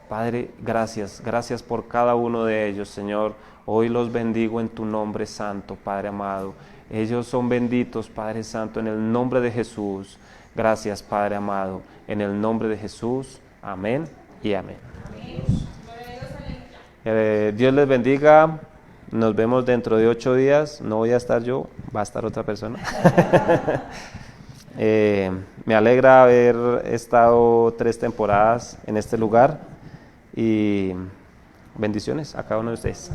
Padre, gracias, gracias por cada uno de ellos, Señor. Hoy los bendigo en tu nombre santo, Padre amado. Ellos son benditos, Padre Santo, en el nombre de Jesús. Gracias, Padre amado, en el nombre de Jesús. Amén y amén. Dios les bendiga. Nos vemos dentro de 8 días. No voy a estar yo, va a estar otra persona. Me alegra haber estado 3 temporadas en este lugar y bendiciones a cada uno de ustedes.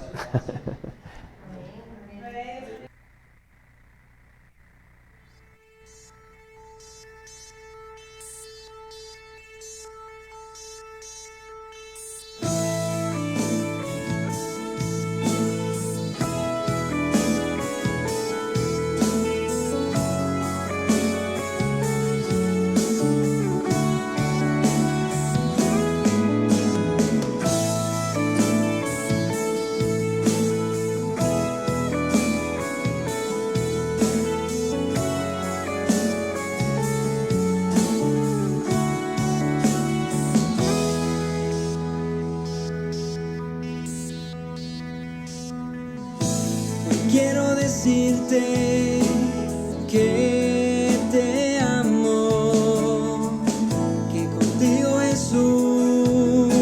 Quiero decirte que te amo, que contigo, Jesús,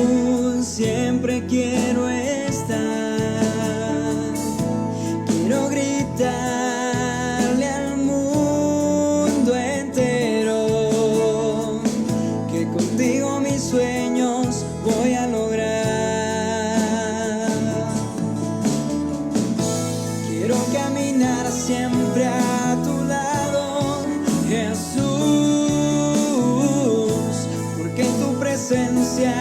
siempre quiero estar. Quiero gritarle al mundo entero que contigo mis sueños voy a lograr. Quiero caminar siempre a tu lado, Jesús, porque en tu presencia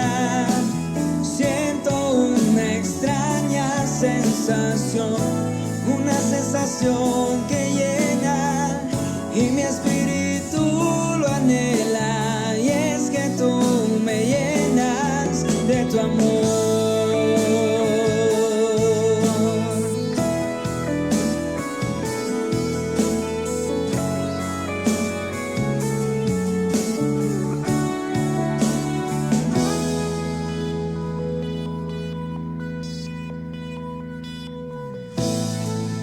siento una extraña sensación, una sensación que llena y mi espíritu lo anhela, y es que tú me llenas de tu amor.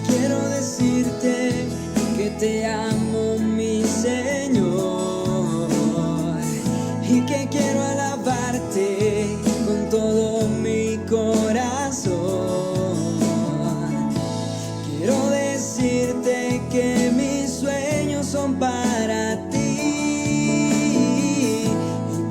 Quiero decirte que te amo, mi Señor, y que quiero alabarte con todo mi corazón. Quiero decirte que mis sueños son para ti y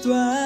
espiritual.